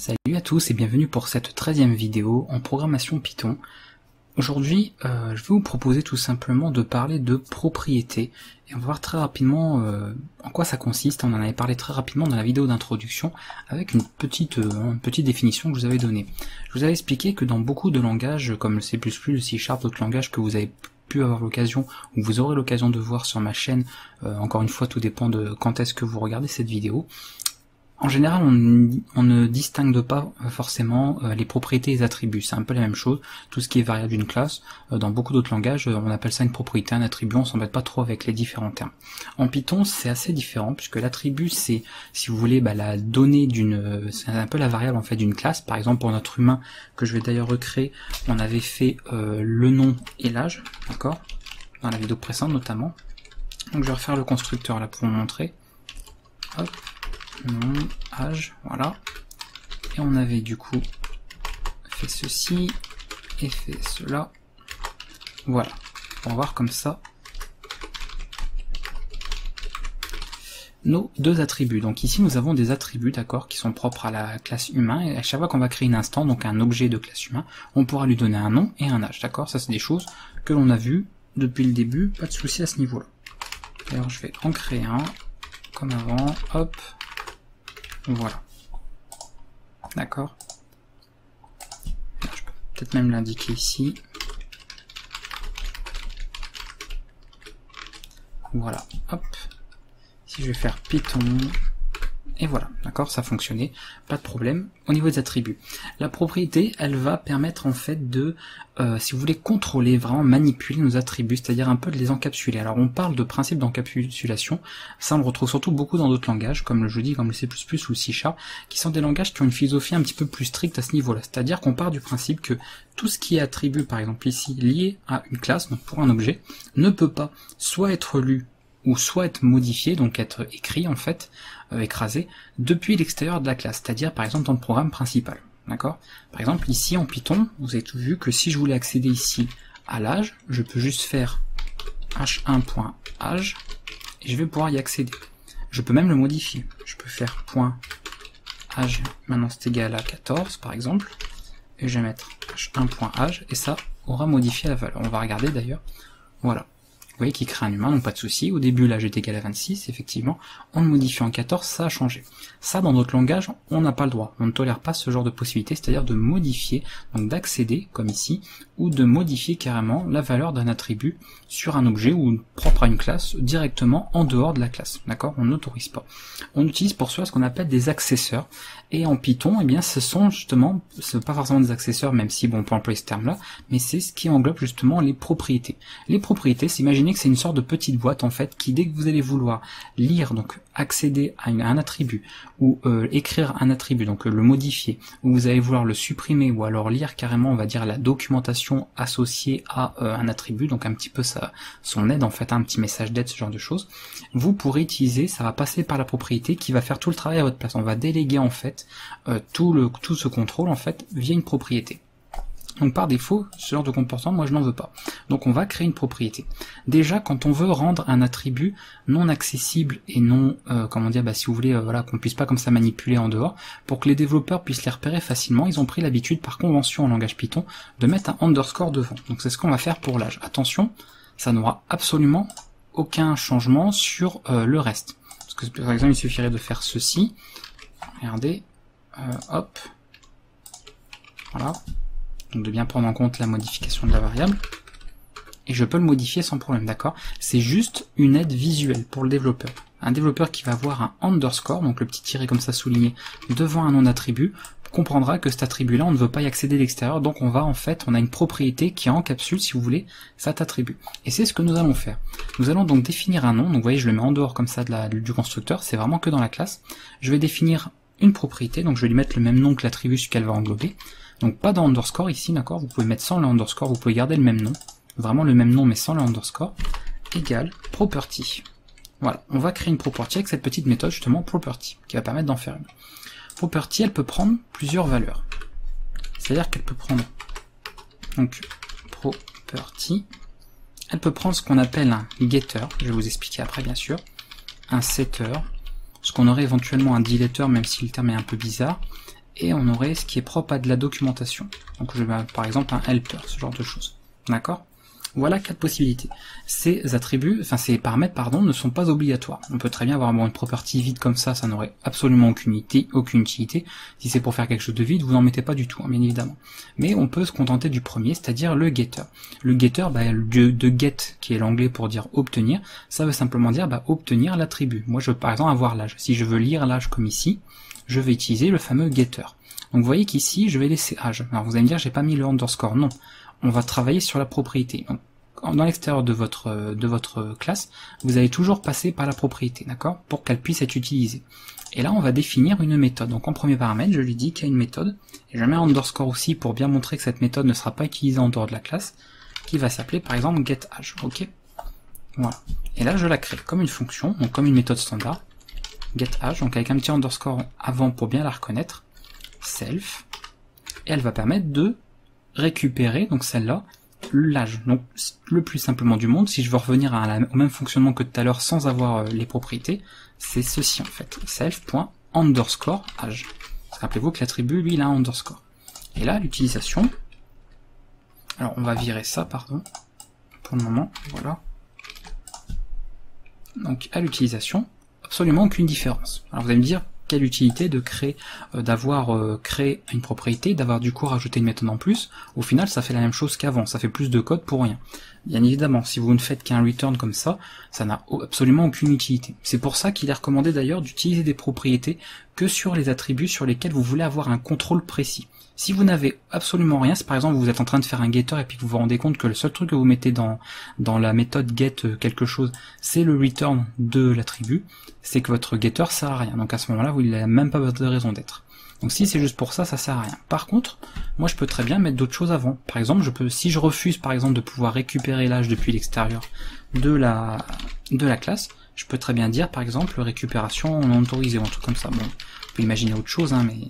Salut à tous et bienvenue pour cette 13e vidéo en programmation Python. Aujourd'hui, je vais vous proposer tout simplement de parler de propriétés et on va voir très rapidement en quoi ça consiste. On en avait parlé très rapidement dans la vidéo d'introduction avec une petite définition que je vous avais donnée. Je vous avais expliqué que dans beaucoup de langages comme le C++, le C#, d'autres langages que vous avez pu avoir l'occasion ou vous aurez l'occasion de voir sur ma chaîne, encore une fois tout dépend de quand est-ce que vous regardez cette vidéo. En général, on ne distingue pas forcément les propriétés et les attributs. C'est un peu la même chose. Tout ce qui est variable d'une classe, dans beaucoup d'autres langages, on appelle ça une propriété, un attribut. On s'embête pas trop avec les différents termes. En Python, c'est assez différent puisque l'attribut, c'est, si vous voulez, la donnée d'une, c'est un peu la variable en fait d'une classe. Par exemple, pour notre humain, que je vais d'ailleurs recréer, on avait fait le nom et l'âge, d'accord, dans la vidéo précédente notamment. Donc, je vais refaire le constructeur là pour vous montrer. Hop. Nom, âge, voilà. Et on avait du coup fait ceci et fait cela. Voilà. On va voir comme ça nos deux attributs. Donc ici nous avons des attributs, d'accord, qui sont propres à la classe humain, et à chaque fois qu'on va créer une instance, donc un objet de classe humain, on pourra lui donner un nom et un âge, d'accord. Ça c'est des choses que l'on a vues depuis le début, pas de souci à ce niveau-là. D'ailleurs je vais en créer un, comme avant, hop. Voilà. D'accord. Je peux peut-être même l'indiquer ici. Voilà. Hop. Si je vais faire Python. Et voilà. D'accord, ça a fonctionné. Pas de problème. Au niveau des attributs. La propriété, elle va permettre en fait de, si vous voulez, contrôler, vraiment manipuler nos attributs, c'est-à-dire un peu de les encapsuler. Alors on parle de principe d'encapsulation. Ça on le retrouve surtout beaucoup dans d'autres langages, comme je dis, comme le C++ ou le C#, qui sont des langages qui ont une philosophie un petit peu plus stricte à ce niveau-là. C'est-à-dire qu'on part du principe que tout ce qui est attribut, par exemple ici, lié à une classe, donc pour un objet, ne peut pas soit être lu ou soit être modifié, donc être écrit en fait, écrasé, depuis l'extérieur de la classe, c'est-à-dire par exemple dans le programme principal. D'accord? Par exemple ici en Python, vous avez tout vu que si je voulais accéder ici à l'âge, je peux juste faire h1.âge et je vais pouvoir y accéder. Je peux même le modifier. Je peux faire .âge, maintenant c'est égal à 14 par exemple, et je vais mettre h1.âge et ça aura modifié la valeur. On va regarder d'ailleurs. Voilà. Vous voyez qu'il crée un humain, donc pas de souci. Au début, l'âge est égal à 26, effectivement. En le modifiant en 14, ça a changé. Ça, dans notre langage, on n'a pas le droit. On ne tolère pas ce genre de possibilité, c'est-à-dire de modifier, donc d'accéder, comme ici, ou de modifier carrément la valeur d'un attribut sur un objet ou propre à une classe directement en dehors de la classe. D'accord? On n'autorise pas. On utilise pour cela ce qu'on appelle des accesseurs. Et en Python, eh bien, ce sont justement, c'est pas forcément des accesseurs, même si bon, on peut employer ce terme-là, mais c'est ce qui englobe justement les propriétés. Les propriétés, c'est imaginer que c'est une sorte de petite boîte en fait, qui dès que vous allez vouloir lire, donc accéder à un attribut, ou écrire un attribut, donc le modifier, ou vous allez vouloir le supprimer, ou alors lire carrément, on va dire, la documentation associée à un attribut, donc un petit peu son aide en fait, un petit message d'aide, ce genre de choses, vous pourrez utiliser, ça va passer par la propriété qui va faire tout le travail à votre place. On va déléguer en fait tout ce contrôle en fait via une propriété. Donc par défaut, ce genre de comportement, moi je n'en veux pas. Donc on va créer une propriété. Déjà, quand on veut rendre un attribut non accessible et non, comment dire, si vous voulez, voilà, qu'on puisse pas comme ça manipuler en dehors, pour que les développeurs puissent les repérer facilement, ils ont pris l'habitude par convention en langage Python de mettre un underscore devant. Donc c'est ce qu'on va faire pour l'âge. Attention, ça n'aura absolument aucun changement sur le reste. Parce que par exemple, il suffirait de faire ceci. Regardez, hop, voilà. Donc de bien prendre en compte la modification de la variable. Et je peux le modifier sans problème, d'accord? C'est juste une aide visuelle pour le développeur. Un développeur qui va avoir un underscore, donc le petit tiret comme ça souligné, devant un nom d'attribut, comprendra que cet attribut-là, on ne veut pas y accéder de l'extérieur, donc on a une propriété qui encapsule, si vous voulez, cet attribut. Et c'est ce que nous allons faire. Nous allons donc définir un nom, donc vous voyez, je le mets en dehors comme ça du constructeur, c'est vraiment que dans la classe. Je vais définir une propriété, donc je vais lui mettre le même nom que l'attribut qu'elle va englober. Donc pas dans underscore ici, d'accord, vous pouvez mettre sans le underscore, vous pouvez garder le même nom, vraiment le même nom mais sans le underscore, égale property. Voilà, on va créer une property avec cette petite méthode justement property, qui va permettre d'en faire une. Property, elle peut prendre plusieurs valeurs. C'est-à-dire qu'elle peut prendre, donc property, elle peut prendre ce qu'on appelle un getter, je vais vous expliquer après bien sûr, un setter, ce qu'on aurait éventuellement un deleter même si le terme est un peu bizarre, et on aurait ce qui est propre à de la documentation. Donc je vais par exemple un helper, ce genre de choses. D'accord? Voilà 4 possibilités. Ces attributs, enfin ces paramètres, pardon, ne sont pas obligatoires. On peut très bien avoir une property vide comme ça n'aurait absolument aucune utilité. Si c'est pour faire quelque chose de vide, vous n'en mettez pas du tout, hein, bien évidemment. Mais on peut se contenter du premier, c'est-à-dire le getter. Le getter, de get, qui est l'anglais pour dire obtenir, ça veut simplement dire obtenir l'attribut. Moi je veux par exemple avoir l'âge. Si je veux lire l'âge comme ici, je vais utiliser le fameux getter. Donc vous voyez qu'ici, je vais laisser âge. Alors vous allez me dire, j'ai pas mis le underscore. Non. On va travailler sur la propriété. Donc, dans l'extérieur de votre classe, vous allez toujours passer par la propriété, d'accord, pour qu'elle puisse être utilisée. Et là, on va définir une méthode. Donc en premier paramètre, je lui dis qu'il y a une méthode, et je mets un underscore aussi pour bien montrer que cette méthode ne sera pas utilisée en dehors de la classe, qui va s'appeler par exemple getAge, ok. Voilà. Et là, je la crée comme une fonction, donc comme une méthode standard, getAge, donc avec un petit underscore avant pour bien la reconnaître, self, et elle va permettre de récupérer, donc celle-là, l'âge. Donc le plus simplement du monde, si je veux revenir au même fonctionnement que tout à l'heure sans avoir les propriétés, c'est ceci en fait, self.underscore âge. Rappelez-vous que l'attribut, lui, il a un underscore. Et là, l'utilisation, alors on va virer ça, pardon, pour le moment, voilà. Donc à l'utilisation, absolument aucune différence. Alors vous allez me dire, quelle utilité de créer, d'avoir créé une propriété, d'avoir du coup rajouté une méthode en plus. Au final, ça fait la même chose qu'avant, ça fait plus de code pour rien. Bien évidemment, si vous ne faites qu'un return comme ça n'a absolument aucune utilité. C'est pour ça qu'il est recommandé d'ailleurs d'utiliser des propriétés que sur les attributs sur lesquels vous voulez avoir un contrôle précis. Si vous n'avez absolument rien, si par exemple vous êtes en train de faire un getter et puis que vous vous rendez compte que le seul truc que vous mettez dans la méthode get quelque chose, c'est le return de l'attribut, c'est que votre getter sert à rien. Donc à ce moment-là, il n'a même pas de raison d'être. Donc si c'est juste pour ça, ça sert à rien. Par contre, moi je peux très bien mettre d'autres choses avant. Par exemple, si je refuse par exemple de pouvoir récupérer l'âge depuis l'extérieur de la classe, je peux très bien dire par exemple récupération non autorisée ou un truc comme ça. Bon, on peut imaginer autre chose, hein, mais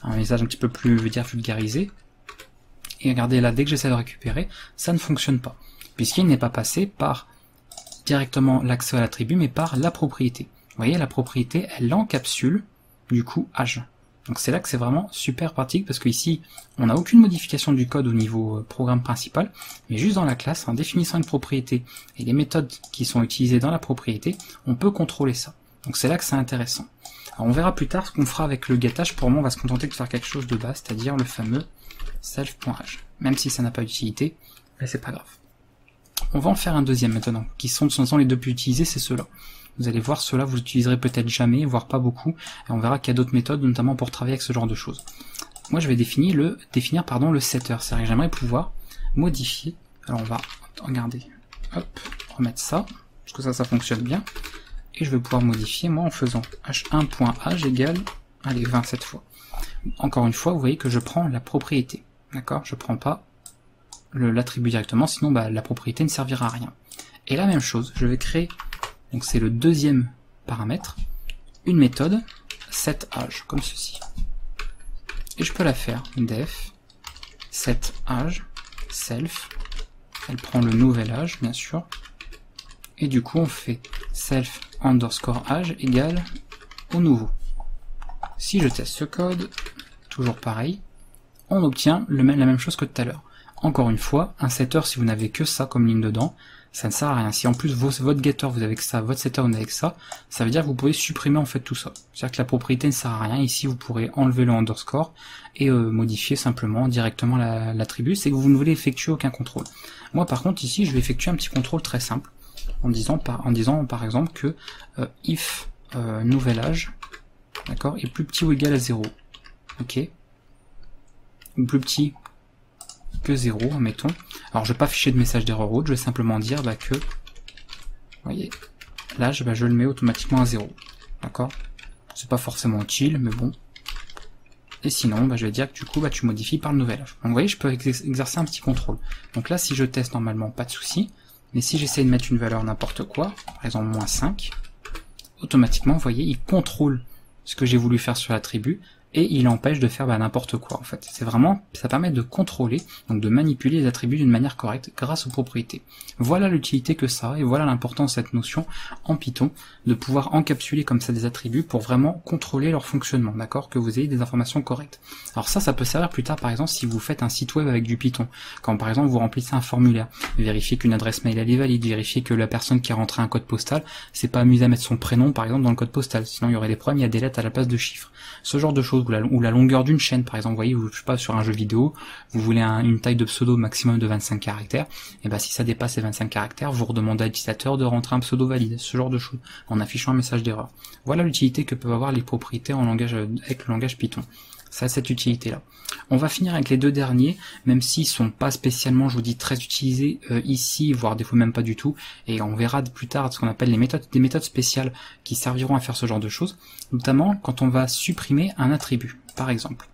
un message un petit peu plus, vulgarisé. Et regardez là, dès que j'essaie de récupérer, ça ne fonctionne pas, puisqu'il n'est pas passé par directement l'accès à l'attribut, mais par la propriété. Vous voyez, la propriété, elle encapsule du coup âge. Donc c'est là que c'est vraiment super pratique, parce qu'ici, on n'a aucune modification du code au niveau programme principal, mais juste dans la classe, en définissant une propriété et les méthodes qui sont utilisées dans la propriété, on peut contrôler ça. Donc c'est là que c'est intéressant. Alors on verra plus tard ce qu'on fera avec le getAge. Pour moi, on va se contenter de faire quelque chose de base, c'est-à-dire le fameux self.age. Même si ça n'a pas d'utilité, mais c'est pas grave. On va en faire un deuxième maintenant, qui sont les deux plus utilisés, c'est ceux-là. Vous allez voir, ceux-là, vous l'utiliserez peut-être jamais, voire pas beaucoup, et on verra qu'il y a d'autres méthodes, notamment pour travailler avec ce genre de choses. Moi, je vais définir le setter, c'est-à-dire que j'aimerais pouvoir modifier. Alors on va regarder, hop, remettre ça, parce que ça fonctionne bien. Et je vais pouvoir modifier, moi, en faisant h1.age égale, allez, 20 cette fois. Encore une fois, vous voyez que je prends la propriété, d'accord? Je prends pas l'attribut directement, sinon la propriété ne servira à rien. Et la même chose, je vais créer, donc c'est le deuxième paramètre, une méthode setAge, comme ceci. Et je peux la faire, def, setAge, self, elle prend le nouvel âge, bien sûr, et du coup on fait self underscore âge égale au nouveau. Si je teste ce code, toujours pareil, on obtient la même chose que tout à l'heure. Encore une fois, un setter, si vous n'avez que ça comme ligne dedans, ça ne sert à rien. Si en plus votre getter vous avez que ça, votre setter vous n'avez que ça veut dire que vous pouvez supprimer en fait tout ça. C'est-à-dire que la propriété ne sert à rien. Ici vous pourrez enlever le underscore et modifier simplement directement l'attribut, c'est que vous ne voulez effectuer aucun contrôle. Moi par contre ici je vais effectuer un petit contrôle très simple, en disant par exemple que if nouvel âge, d'accord, est plus petit ou égal à 0, ok, ou plus petit que 0, admettons. Alors je vais pas afficher de message d'erreur ou autre, je vais simplement dire que, vous voyez, l'âge, je le mets automatiquement à 0, d'accord, c'est pas forcément utile, mais bon. Et sinon, je vais dire que du coup, tu modifies par le nouvel âge. Donc vous voyez, je peux exercer un petit contrôle. Donc là, si je teste normalement, pas de souci. Mais si j'essaie de mettre une valeur n'importe quoi, par exemple moins 5, automatiquement, vous voyez, il contrôle ce que j'ai voulu faire sur l'attribut, et il empêche de faire n'importe quoi en fait. C'est vraiment, ça permet de contrôler, donc de manipuler les attributs d'une manière correcte grâce aux propriétés. Voilà l'utilité que ça a, et voilà l'importance de cette notion en Python, de pouvoir encapsuler comme ça des attributs pour vraiment contrôler leur fonctionnement, d'accord, que vous ayez des informations correctes. Alors ça peut servir plus tard par exemple si vous faites un site web avec du Python, quand par exemple vous remplissez un formulaire, vérifiez qu'une adresse mail elle est valide, vérifiez que la personne qui a rentré un code postal s'est pas amusée à mettre son prénom par exemple dans le code postal, sinon il y aurait des problèmes, il y a des lettres à la place de chiffres. Ce genre de choses, ou la longueur d'une chaîne par exemple, vous voyez, je sais pas, sur un jeu vidéo, vous voulez une taille de pseudo maximum de 25 caractères, et si ça dépasse les 25 caractères, vous redemandez à l'utilisateur de rentrer un pseudo valide, ce genre de choses, en affichant un message d'erreur. Voilà l'utilité que peuvent avoir les propriétés avec le langage Python. Ça a cette utilité-là. On va finir avec les deux derniers, même s'ils sont pas spécialement, je vous dis, très utilisés ici, voire des fois même pas du tout, et on verra plus tard ce qu'on appelle des méthodes spéciales qui serviront à faire ce genre de choses, notamment quand on va supprimer un attribut, par exemple.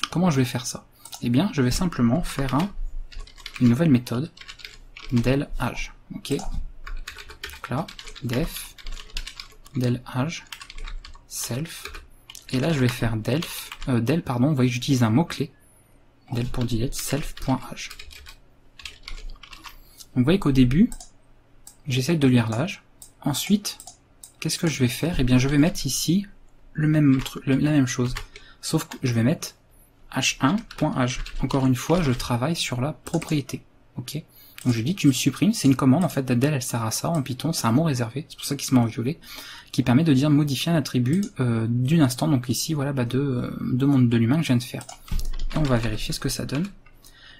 Comment je vais faire ça? Eh bien, je vais simplement faire une nouvelle méthode, delAge, ok? Donc là, def, delAge, self, et là je vais faire del, vous voyez, j'utilise un mot-clé, del pour delete, self.age. Donc vous voyez qu'au début, j'essaie de lire l'âge. Ensuite, qu'est-ce que je vais faire? Eh bien, je vais mettre ici la même chose, sauf que je vais mettre h1.age. Encore une fois, je travaille sur la propriété, ok? Donc je dis tu me supprimes, c'est une commande en fait, del elle sert à ça en Python, c'est un mot réservé, c'est pour ça qu'il se met en violet, qui permet de dire modifier un attribut d'une instance, donc ici voilà de l'humain que je viens de faire. Et on va vérifier ce que ça donne.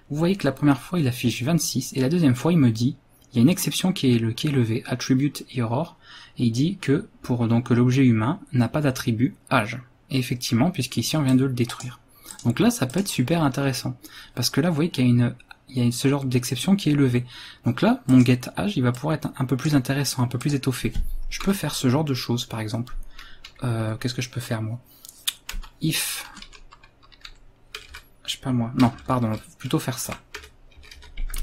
Vous voyez que la première fois il affiche 26, et la deuxième fois il me dit, il y a une exception qui est levée, attribute error, et il dit que pour donc l'objet humain n'a pas d'attribut âge. Et effectivement, puisqu'ici on vient de le détruire. Donc là ça peut être super intéressant, parce que là vous voyez qu'il y a ce genre d'exception qui est levée. Donc là, mon getAge, il va pouvoir être un peu plus intéressant, un peu plus étoffé. Je peux faire ce genre de choses, par exemple. Qu'est-ce que je peux faire, moi? If... Je sais pas moi. Non, pardon, plutôt faire ça.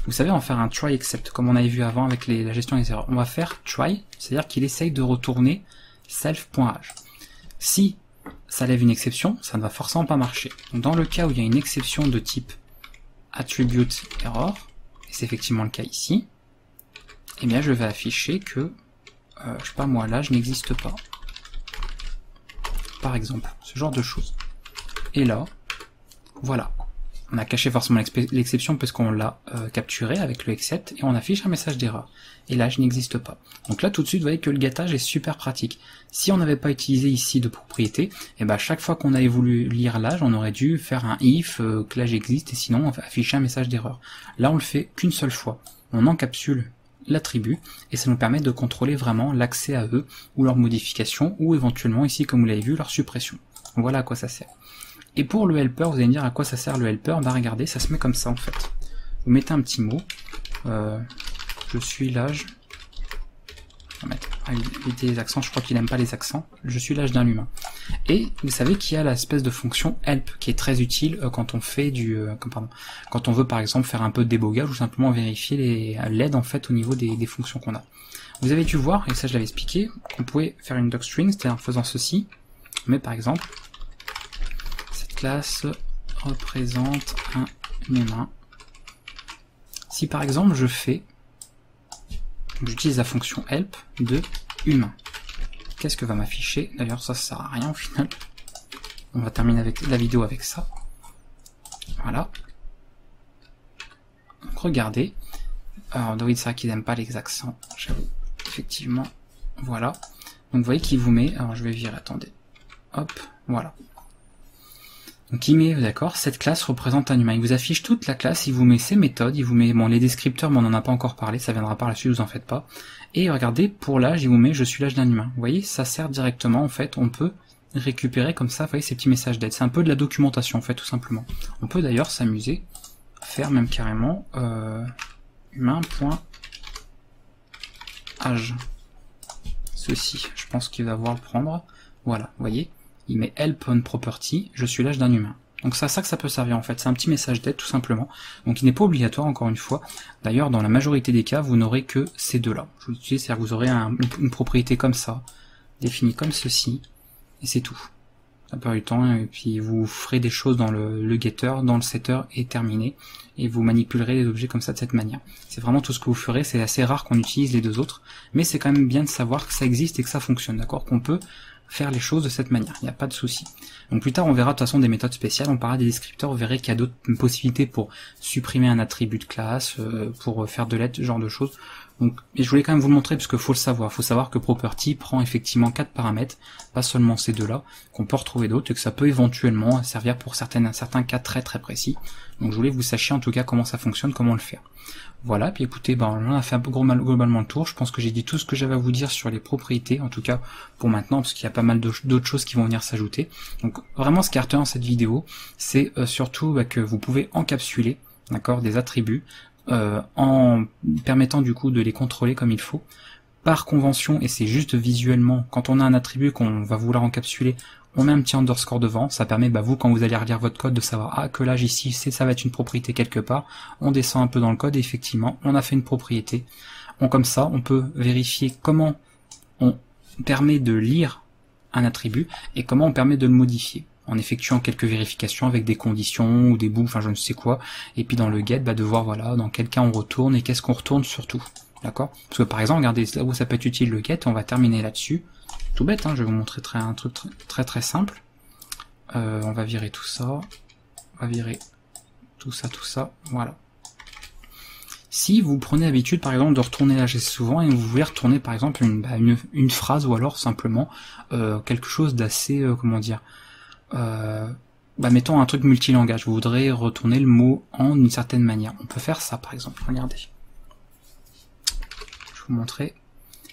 Vous savez, on va faire un try except, comme on avait vu avant avec la gestion des erreurs. On va faire try, c'est-à-dire qu'il essaye de retourner self.age. Si ça lève une exception, ça ne va forcément pas marcher. Donc dans le cas où il y a une exception de type attribute error, et c'est effectivement le cas ici, eh bien je vais afficher que, je sais pas moi, l'âge n'existe pas. Par exemple, ce genre de choses. Et là, voilà. On a caché forcément l'exception parce qu'on l'a capturé avec le except, et on affiche un message d'erreur. Et l'âge n'existe pas. Donc là tout de suite, vous voyez que le getAge est super pratique. Si on n'avait pas utilisé ici de propriété, et chaque fois qu'on avait voulu lire l'âge, on aurait dû faire un if, que l'âge existe, et sinon afficher un message d'erreur. Là on le fait qu'une seule fois. On encapsule l'attribut, et ça nous permet de contrôler vraiment l'accès à eux, ou leur modification, ou éventuellement ici, comme vous l'avez vu, leur suppression. Voilà à quoi ça sert. Et pour le helper, vous allez me dire à quoi ça sert le helper? Regardez, ça se met comme ça en fait. Vous mettez un petit mot, je suis l'âge, on va mettre, éviter les accents, je crois qu'il n'aime pas les accents, je suis l'âge d'un humain. Et vous savez qu'il y a l'espèce de fonction help qui est très utile quand on fait quand on veut par exemple faire un peu de débogage ou simplement vérifier l'aide en fait au niveau des fonctions qu'on a. Vous avez dû voir, et ça je l'avais expliqué, qu'on pouvait faire une docstring, c'est-à-dire en faisant ceci, mais par exemple, cette classe représente un humain. Si par exemple j'utilise la fonction help de humain, qu'est-ce que va m'afficher? D'ailleurs ça sert à rien au final. On va terminer avec la vidéo avec ça. Voilà. Donc regardez. Alors oui, c'est vrai qu'ils n'aiment pas les accents, j'avoue. Effectivement. Voilà. Donc vous voyez qu'il vous met, alors je vais virer, attendez. Hop, voilà. Donc il met, d'accord, cette classe représente un humain. Il vous affiche toute la classe, il vous met ses méthodes, il vous met les descripteurs, mais on n'en a pas encore parlé, ça viendra par la suite, vous en faites pas. Et regardez, pour l'âge, il vous met je suis l'âge d'un humain. Vous voyez, ça sert directement, en fait, on peut récupérer comme ça, vous voyez, ces petits messages d'aide. C'est un peu de la documentation, en fait, tout simplement. On peut d'ailleurs s'amuser à faire même carrément humain.âge. Ceci, je pense qu'il va voir le prendre. Voilà, vous voyez. Il met help on property, je suis l'âge d'un humain. Donc c'est à ça que ça peut servir en fait, c'est un petit message d'aide tout simplement. Donc il n'est pas obligatoire encore une fois. D'ailleurs dans la majorité des cas, vous n'aurez que ces deux-là. Je vous dis, c'est-à-dire que vous aurez une propriété comme ça, définie comme ceci, et c'est tout. ça perd du temps, et puis vous ferez des choses dans le getter, dans le setter, et terminé, et vous manipulerez les objets comme ça de cette manière. C'est vraiment tout ce que vous ferez, c'est assez rare qu'on utilise les deux autres, mais c'est quand même bien de savoir que ça existe et que ça fonctionne, d'accord, qu'on peut faire les choses de cette manière, il n'y a pas de souci. Donc plus tard on verra de toute façon des méthodes spéciales, on parlera des descripteurs, vous verrez qu'il y a d'autres possibilités pour supprimer un attribut de classe, pour faire de l'aide, ce genre de choses. Donc, et je voulais quand même vous le montrer parce qu'il faut le savoir. Il faut savoir que Property prend effectivement 4 paramètres, pas seulement ces deux-là, qu'on peut retrouver d'autres et que ça peut éventuellement servir pour certains cas très très précis. Donc je voulais que vous sachiez en tout cas comment ça fonctionne, comment le faire. Voilà, puis écoutez, on a fait un peu globalement le tour. Je pense que j'ai dit tout ce que j'avais à vous dire sur les propriétés, en tout cas pour maintenant, parce qu'il y a pas mal d'autres choses qui vont venir s'ajouter. Donc vraiment ce qui est retenu dans cette vidéo, c'est surtout que vous pouvez encapsuler, d'accord, des attributs, en permettant du coup de les contrôler comme il faut. Par convention, et c'est juste visuellement, quand on a un attribut qu'on va vouloir encapsuler, on met un petit underscore devant, ça permet vous quand vous allez relire votre code de savoir que l'âge ici ça va être une propriété quelque part, on descend un peu dans le code et effectivement on a fait une propriété. Comme ça on peut vérifier comment on permet de lire un attribut et comment on permet de le modifier, en effectuant quelques vérifications avec des conditions ou des boucles, enfin je ne sais quoi, et puis dans le get de voir voilà dans quel cas on retourne et qu'est-ce qu'on retourne surtout. D'accord? Parce que par exemple, regardez là où ça peut être utile le get, on va terminer là-dessus. Tout bête, hein, je vais vous montrer un truc très simple. On va virer tout ça, on va virer tout ça, voilà. Si vous prenez l'habitude par exemple de retourner l'âge souvent et vous voulez retourner par exemple une phrase ou alors simplement quelque chose d'assez, comment dire, mettons un truc multilangage, vous voudrez retourner le mot en une certaine manière. On peut faire ça par exemple, regardez. Je vais vous montrer.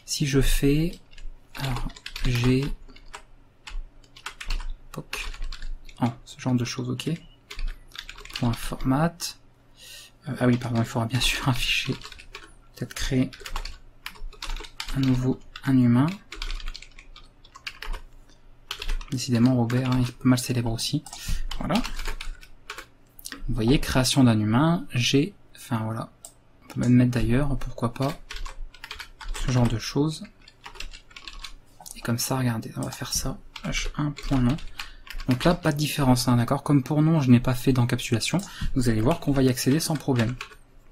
Si je fais, alors j'ai ce genre de choses, ok. Point format. Ah oui, pardon, il faudra bien sûr un fichier. Peut-être créer un humain. Décidément, Robert, il est pas mal célèbre aussi. Voilà. Vous voyez, création d'un humain. Enfin voilà. On peut même mettre d'ailleurs, pourquoi pas. Ce genre de choses. Et comme ça, regardez, on va faire ça. H1.nom. Donc là, pas de différence, hein, d'accord. Comme pour nom, je n'ai pas fait d'encapsulation. Vous allez voir qu'on va y accéder sans problème.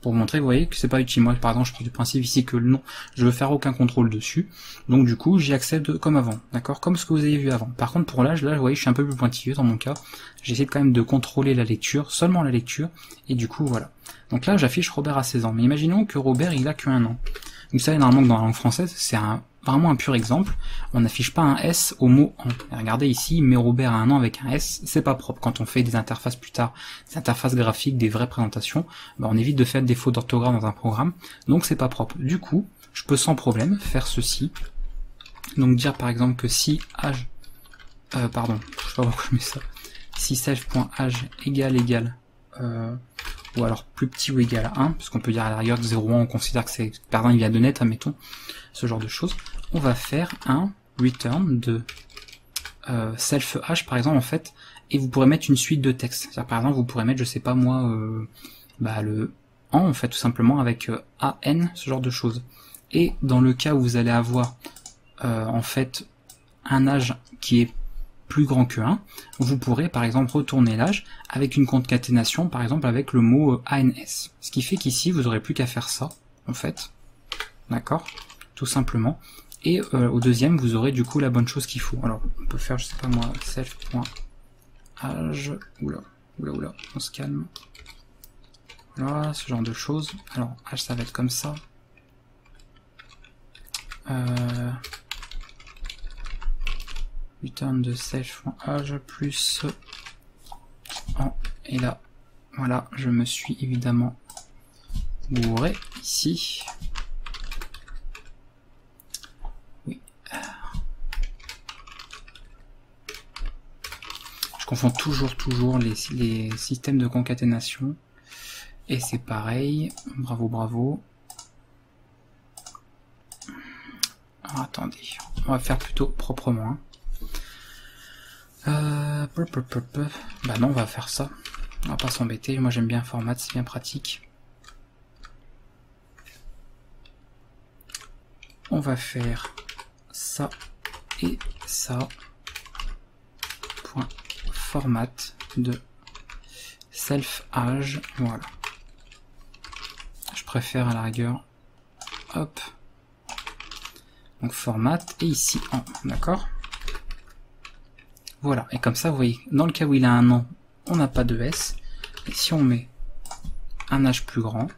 Pour vous montrer, vous voyez que c'est pas utile. Moi, par exemple, je prends du principe ici que le nom, je veux faire aucun contrôle dessus. Donc du coup, j'y accède comme avant, d'accord, comme ce que vous avez vu avant. Par contre, pour l'âge, là, vous voyez, je suis un peu plus pointilleux dans mon cas. J'essaie quand même de contrôler la lecture, seulement la lecture. Et du coup, voilà. Donc là, j'affiche Robert à 16 ans. Mais imaginons que Robert, il a que 1 an. Vous savez, normalement, que dans la langue française, c'est vraiment un pur exemple. On n'affiche pas un S au mot en. Et regardez ici, mais Robert a 1 an avec un S, c'est pas propre. Quand on fait des interfaces plus tard, des interfaces graphiques, des vraies présentations, on évite de faire des fautes d'orthographe dans un programme, donc c'est pas propre. Du coup, je peux sans problème faire ceci. Donc dire par exemple que si âge, pardon, je sais pas pourquoi je mets ça. Si self.âge égale ou alors plus petit ou égal à 1, parce qu'on peut dire à l'arrière de 0,1, on considère que c'est, pardon, il y a de net, admettons, ce genre de choses. On va faire un return de self-âge, par exemple, en fait, et vous pourrez mettre une suite de textes. C'est-à-dire, par exemple, vous pourrez mettre, je sais pas moi, le en fait, tout simplement, avec AN, ce genre de choses. Et dans le cas où vous allez avoir, en fait, un âge qui est plus grand que 1, vous pourrez par exemple retourner l'âge avec une concaténation par exemple avec le mot ANS. Ce qui fait qu'ici vous n'aurez plus qu'à faire ça en fait, d'accord, tout simplement. Et au deuxième vous aurez du coup la bonne chose qu'il faut. Alors on peut faire, je sais pas moi, self.âge, oula, on se calme. Voilà, ce genre de choses. Alors âge ça va être comme ça. Return de self.âge plus et là, voilà, je me suis évidemment bourré ici. Oui. Je confonds toujours les systèmes de concaténation. Et c'est pareil. Bravo. Alors, attendez, on va faire plutôt proprement. Hein. Bah non, on va faire ça. On va pas s'embêter. Moi j'aime bien format, c'est bien pratique. On va faire ça et ça. format de self age, voilà. Je préfère à la rigueur, hop, donc format, et ici en, d'accord. Voilà, et comme ça, vous voyez, dans le cas où il a un an, on n'a pas de S, et si on met un âge plus grand,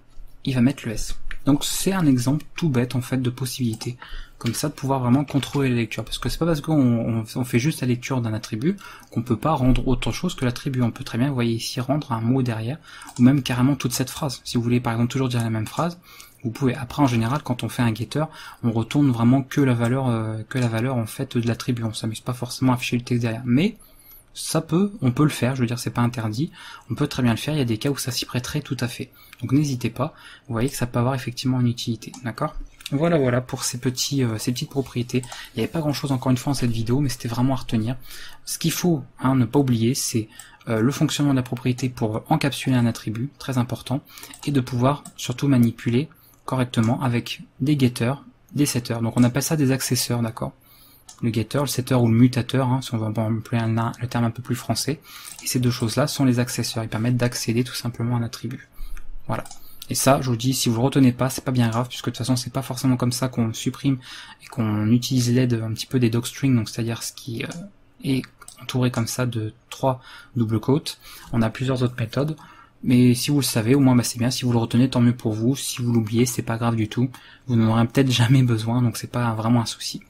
il va mettre le S. Donc c'est un exemple tout bête en fait de possibilité, comme ça de pouvoir vraiment contrôler la lecture, parce que c'est pas parce qu'on fait juste la lecture d'un attribut qu'on peut pas rendre autre chose que l'attribut. On peut très bien, vous voyez ici, rendre un mot derrière, ou même carrément toute cette phrase. Si vous voulez par exemple toujours dire la même phrase, vous pouvez. Après en général quand on fait un getter, on retourne vraiment que la valeur en fait de l'attribut. On s'amuse pas forcément à afficher le texte derrière, mais ça peut, on peut le faire, je veux dire c'est pas interdit, on peut très bien le faire, il y a des cas où ça s'y prêterait tout à fait. Donc n'hésitez pas, vous voyez que ça peut avoir effectivement une utilité, d'accord? Voilà pour ces petites propriétés. Il n'y avait pas grand chose encore une fois dans cette vidéo, mais c'était vraiment à retenir. Ce qu'il faut ne pas oublier, c'est le fonctionnement de la propriété pour encapsuler un attribut, très important, et de pouvoir surtout manipuler correctement avec des getters, des setters. Donc on appelle ça des accesseurs, d'accord? Le getter, le setter ou le mutateur, si on va employer le terme un peu plus français. Et ces deux choses-là sont les accesseurs, ils permettent d'accéder tout simplement à un attribut. Voilà. Et ça, je vous dis, si vous le retenez pas, c'est pas bien grave, puisque de toute façon, c'est pas forcément comme ça qu'on supprime et qu'on utilise l'aide un petit peu des docstrings, donc c'est-à-dire ce qui est entouré comme ça de 3 double quotes. On a plusieurs autres méthodes, mais si vous le savez, au moins c'est bien. Si vous le retenez, tant mieux pour vous. Si vous l'oubliez, c'est pas grave du tout. Vous n'en aurez peut-être jamais besoin, donc c'est pas vraiment un souci.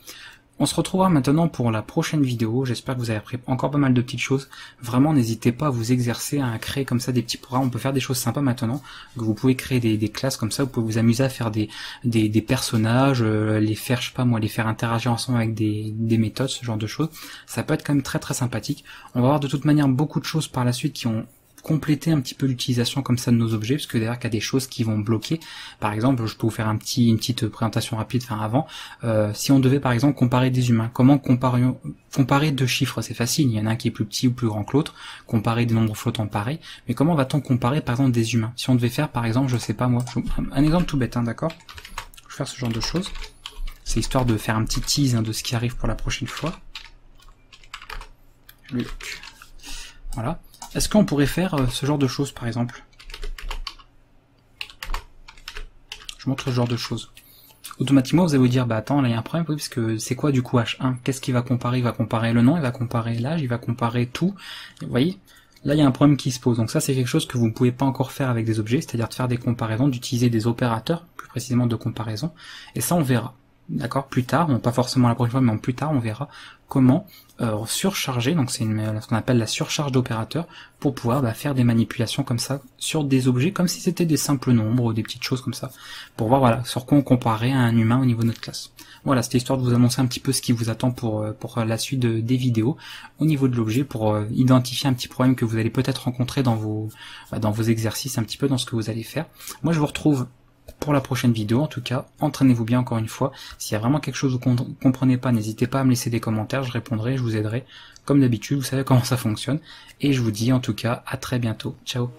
On se retrouvera maintenant pour la prochaine vidéo. J'espère que vous avez appris encore pas mal de petites choses. Vraiment, n'hésitez pas à vous exercer, à créer comme ça des petits programmes. On peut faire des choses sympas maintenant. Vous pouvez créer des classes comme ça. Vous pouvez vous amuser à faire des personnages, les faire, je sais pas moi, les faire interagir ensemble avec des méthodes, ce genre de choses. Ça peut être quand même très très sympathique. On va voir de toute manière beaucoup de choses par la suite qui ont compléter un petit peu l'utilisation comme ça de nos objets, parce que derrière il y a des choses qui vont bloquer. Par exemple, je peux vous faire une petite présentation rapide, avant. Si on devait par exemple comparer des humains, comment comparer deux chiffres? C'est facile, il y en a un qui est plus petit ou plus grand que l'autre, comparer des nombres flottants pareil, mais comment va-t-on comparer par exemple des humains? Si on devait faire par exemple, je sais pas moi, un exemple tout bête, d'accord? Je vais faire ce genre de choses, c'est histoire de faire un petit tease de ce qui arrive pour la prochaine fois. Voilà. Est-ce qu'on pourrait faire ce genre de choses, par exemple? Je montre ce genre de choses. Automatiquement, vous allez vous dire, bah attends, là il y a un problème, oui, parce que c'est quoi du coup H1? Qu'est-ce qu'il va comparer? Il va comparer le nom, il va comparer l'âge, il va comparer tout. Vous voyez? Là, il y a un problème qui se pose. Donc ça, c'est quelque chose que vous ne pouvez pas encore faire avec des objets, c'est-à-dire de faire des comparaisons, d'utiliser des opérateurs, plus précisément de comparaison. Et ça, on verra. D'accord, plus tard, pas forcément la prochaine fois, mais plus tard, on verra comment surcharger, donc c'est ce qu'on appelle la surcharge d'opérateurs, pour pouvoir faire des manipulations comme ça sur des objets, comme si c'était des simples nombres ou des petites choses comme ça, pour voir voilà sur quoi on comparait à un humain au niveau de notre classe. Voilà, c'était histoire de vous annoncer un petit peu ce qui vous attend pour la suite des vidéos au niveau de l'objet, pour identifier un petit problème que vous allez peut-être rencontrer dans vos exercices, un petit peu dans ce que vous allez faire. Moi, je vous retrouve pour la prochaine vidéo. En tout cas, entraînez-vous bien encore une fois. S'il y a vraiment quelque chose que vous ne comprenez pas, n'hésitez pas à me laisser des commentaires, je répondrai, je vous aiderai. Comme d'habitude, vous savez comment ça fonctionne. Et je vous dis en tout cas à très bientôt. Ciao.